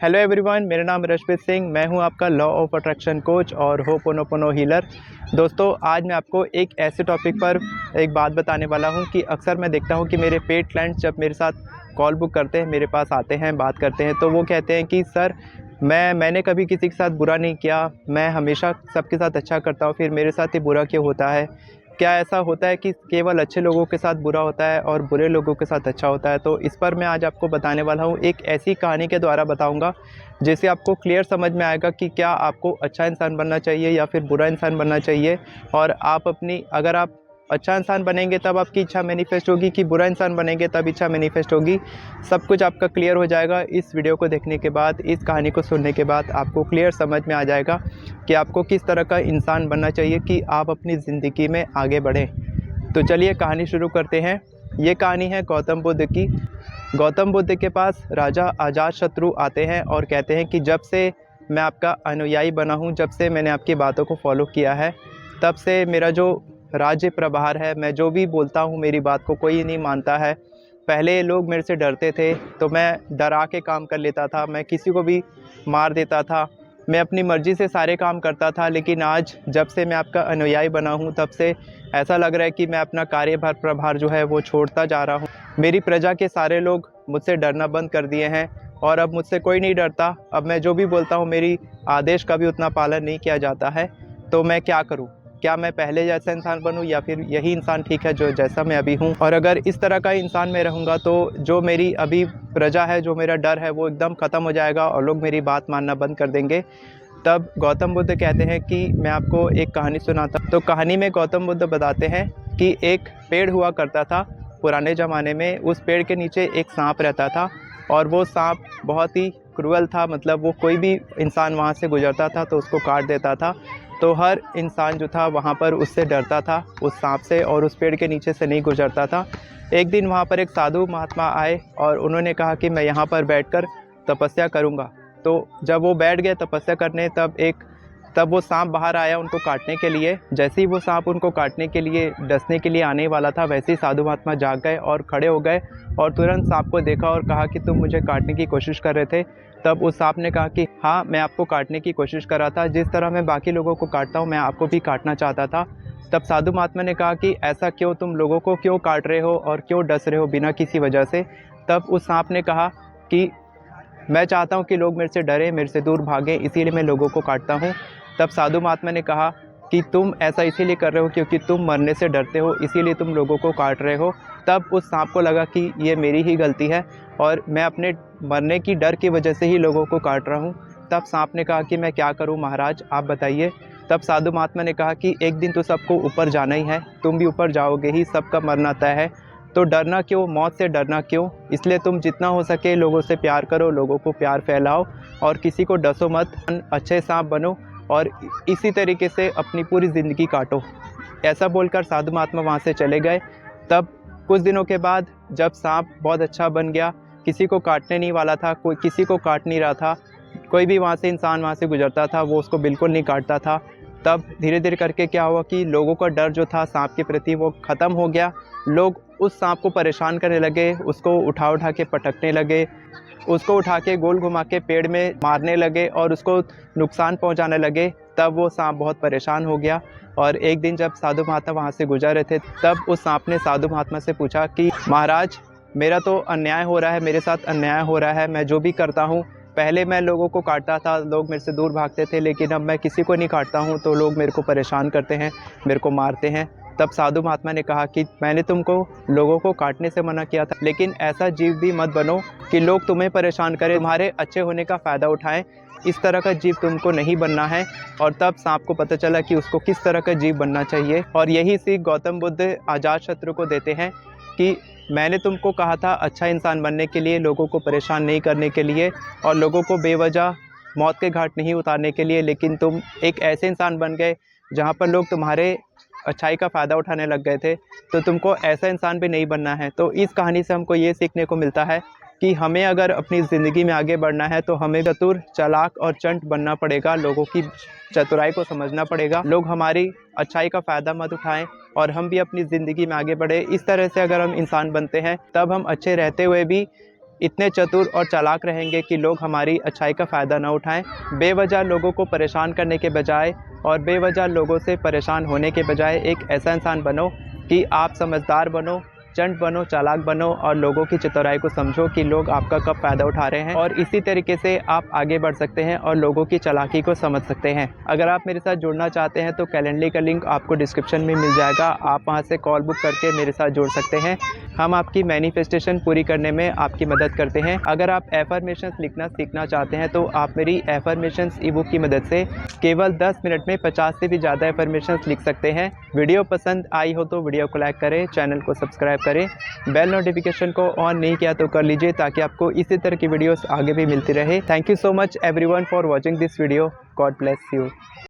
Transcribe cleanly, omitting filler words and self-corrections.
Hello everyone, मेरा नाम रशप्रीत सिंह। मैं हूं आपका लॉ ऑफ अट्रैक्शन कोच और होपोनोपोनो हीलर। दोस्तों, आज मैं आपको एक ऐसे टॉपिक पर एक बात बताने वाला हूं कि अक्सर मैं देखता हूं कि मेरे पेड क्लाइंट्स जब मेरे साथ कॉल बुक करते हैं, मेरे पास आते हैं, बात करते हैं, तो वो कहते हैं कि सर मैंने कभी किसी के साथ बुरा नहीं किया, मैं हमेशा सबके साथ अच्छा करता हूँ, फिर मेरे साथ ही बुरा क्यों होता है? क्या ऐसा होता है कि केवल अच्छे लोगों के साथ बुरा होता है और बुरे लोगों के साथ अच्छा होता है? तो इस पर मैं आज आपको बताने वाला हूँ, एक ऐसी कहानी के द्वारा बताऊँगा जिससे आपको क्लियर समझ में आएगा कि क्या आपको अच्छा इंसान बनना चाहिए या फिर बुरा इंसान बनना चाहिए। और अगर आप अच्छा इंसान बनेंगे तब आपकी इच्छा मैनिफेस्ट होगी, कि बुरा इंसान बनेंगे तब इच्छा मैनिफेस्ट होगी। सब कुछ आपका क्लियर हो जाएगा। इस वीडियो को देखने के बाद, इस कहानी को सुनने के बाद आपको क्लियर समझ में आ जाएगा कि आपको किस तरह का इंसान बनना चाहिए कि आप अपनी ज़िंदगी में आगे बढ़ें। तो चलिए कहानी शुरू करते हैं। ये कहानी है गौतम बुद्ध की। गौतम बुद्ध के पास राजा अजातशत्रु आते हैं और कहते हैं कि जब से मैं आपका अनुयायी बना हूँ, जब से मैंने आपकी बातों को फॉलो किया है, तब से मेरा जो राज्य प्रभार है, मैं जो भी बोलता हूँ मेरी बात को कोई नहीं मानता है। पहले लोग मेरे से डरते थे तो मैं डरा के काम कर लेता था, मैं किसी को भी मार देता था, मैं अपनी मर्ज़ी से सारे काम करता था। लेकिन आज जब से मैं आपका अनुयायी बना हूँ, तब से ऐसा लग रहा है कि मैं अपना कार्यभार प्रभार जो है वो छोड़ता जा रहा हूँ। मेरी प्रजा के सारे लोग मुझसे डरना बंद कर दिए हैं और अब मुझसे कोई नहीं डरता। अब मैं जो भी बोलता हूँ मेरी आदेश का भी उतना पालन नहीं किया जाता है। तो मैं क्या करूँ? क्या मैं पहले जैसा इंसान बनूँ या फिर यही इंसान ठीक है जो जैसा मैं अभी हूँ? और अगर इस तरह का इंसान मैं रहूँगा तो जो मेरी अभी प्रजा है, जो मेरा डर है, वो एकदम ख़त्म हो जाएगा और लोग मेरी बात मानना बंद कर देंगे। तब गौतम बुद्ध कहते हैं कि मैं आपको एक कहानी सुनाता हूँ। तो कहानी में गौतम बुद्ध बताते हैं कि एक पेड़ हुआ करता था पुराने ज़माने में। उस पेड़ के नीचे एक सांप रहता था और वो सांप बहुत ही क्रूअल था। मतलब वो कोई भी इंसान वहाँ से गुजरता था तो उसको काट देता था। तो हर इंसान जो था वहाँ पर उससे डरता था, उस सांप से, और उस पेड़ के नीचे से नहीं गुजरता था। एक दिन वहाँ पर एक साधु महात्मा आए और उन्होंने कहा कि मैं यहाँ पर बैठकर तपस्या करूँगा। तो जब वो बैठ गए तपस्या करने, तब वो सांप बाहर आया उनको काटने के लिए। जैसे ही वो सांप उनको काटने के लिए, डसने के लिए आने वाला था, वैसे ही साधु महात्मा जाग गए और खड़े हो गए और तुरंत सांप को देखा और कहा कि तुम मुझे काटने की कोशिश कर रहे थे। तब उस सांप ने कहा कि हाँ, मैं आपको काटने की कोशिश कर रहा था, जिस तरह मैं बाकी लोगों को काटता हूँ मैं आपको भी काटना चाहता था। तब साधु महात्मा ने कहा कि ऐसा क्यों, तुम लोगों को क्यों काट रहे हो और क्यों डस रहे हो बिना किसी वजह से? तब उस सांप ने कहा कि मैं चाहता हूँ कि लोग मेरे से डरें, मेरे से दूर भागें, इसीलिए मैं लोगों को काटता हूँ। तब साधु महात्मा ने कहा कि तुम ऐसा इसीलिए कर रहे हो क्योंकि तुम मरने से डरते हो, इसीलिए तुम लोगों को काट रहे हो। तब उस सांप को लगा कि ये मेरी ही गलती है और मैं अपने मरने की डर की वजह से ही लोगों को काट रहा हूँ। तब सांप ने कहा कि मैं क्या करूँ महाराज, आप बताइए। तब साधु महात्मा ने कहा कि एक दिन तो सबको ऊपर जाना ही है, तुम भी ऊपर जाओगे ही, सबका मरना तय है, तो डरना क्यों, मौत से डरना क्यों? इसलिए तुम जितना हो सके लोगों से प्यार करो, लोगों को प्यार फैलाओ और किसी को डसो मत, अच्छे सांप बनो और इसी तरीके से अपनी पूरी ज़िंदगी काटो। ऐसा बोलकर साधु महात्मा वहाँ से चले गए। तब कुछ दिनों के बाद जब सांप बहुत अच्छा बन गया, किसी को काटने नहीं वाला था, कोई किसी को काट नहीं रहा था, कोई भी इंसान वहाँ से गुजरता था वो उसको बिल्कुल नहीं काटता था। तब धीरे धीरे करके क्या हुआ कि लोगों का डर जो था सांप के प्रति वो ख़त्म हो गया। लोग उस सांप को परेशान करने लगे, उसको उठा उठा के पटकने लगे, उसको उठा के गोल घुमा के पेड़ में मारने लगे और उसको नुकसान पहुंचाने लगे। तब वो सांप बहुत परेशान हो गया और एक दिन जब साधु महात्मा वहाँ से गुजर रहे थे, तब उस सांप ने साधु महात्मा से पूछा कि महाराज, मेरा तो अन्याय हो रहा है, मेरे साथ अन्याय हो रहा है। मैं जो भी करता हूँ, पहले मैं लोगों को काटता था, लोग मेरे से दूर भागते थे, लेकिन अब मैं किसी को नहीं काटता हूँ तो लोग मेरे को परेशान करते हैं, मेरे को मारते हैं। तब साधु महात्मा ने कहा कि मैंने तुमको लोगों को काटने से मना किया था, लेकिन ऐसा जीव भी मत बनो कि लोग तुम्हें परेशान करें, तुम्हारे अच्छे होने का फ़ायदा उठाएं। इस तरह का जीव तुमको नहीं बनना है। और तब सांप को पता चला कि उसको किस तरह का जीव बनना चाहिए। और यही सीख गौतम बुद्ध अजातशत्रु को देते हैं कि मैंने तुमको कहा था अच्छा इंसान बनने के लिए, लोगों को परेशान नहीं करने के लिए और लोगों को बेवजह मौत के घाट नहीं उतारने के लिए, लेकिन तुम एक ऐसे इंसान बन गए जहाँ पर लोग तुम्हारे अच्छाई का फ़ायदा उठाने लग गए थे। तो तुमको ऐसा इंसान भी नहीं बनना है। तो इस कहानी से हमको ये सीखने को मिलता है कि हमें अगर अपनी ज़िंदगी में आगे बढ़ना है तो हमें चतुर, चालाक और चंट बनना पड़ेगा, लोगों की चतुराई को समझना पड़ेगा, लोग हमारी अच्छाई का फ़ायदा मत उठाएं और हम भी अपनी ज़िंदगी में आगे बढ़े। इस तरह से अगर हम इंसान बनते हैं तब हम अच्छे रहते हुए भी इतने चतुर और चालाक रहेंगे कि लोग हमारी अच्छाई का फ़ायदा न उठाएं। बेवजह लोगों को परेशान करने के बजाय और बेवजह लोगों से परेशान होने के बजाय एक ऐसा इंसान बनो कि आप समझदार बनो, चंट बनो, चालाक बनो और लोगों की चतुराई को समझो कि लोग आपका कब फ़ायदा उठा रहे हैं, और इसी तरीके से आप आगे बढ़ सकते हैं और लोगों की चालाकी को समझ सकते हैं। अगर आप मेरे साथ जुड़ना चाहते हैं तो कैलेंडली का लिंक आपको डिस्क्रिप्शन में मिल जाएगा। आप वहां से कॉल बुक करके मेरे साथ जुड़ सकते हैं। हम आपकी मैनिफेस्टेशन पूरी करने में आपकी मदद करते हैं। अगर आप एफर्मेशंस लिखना सीखना चाहते हैं तो आप मेरी एफर्मेशंस ई बुक की मदद से केवल 10 मिनट में 50 से भी ज़्यादा एफर्मेशंस लिख सकते हैं। वीडियो पसंद आई हो तो वीडियो को लाइक करें, चैनल को सब्सक्राइब करें, बेल नोटिफिकेशन को ऑन नहीं किया तो कर लीजिए ताकि आपको इसी तरह की वीडियोस आगे भी मिलती रहे। Thank you so much everyone for watching this video. God bless you.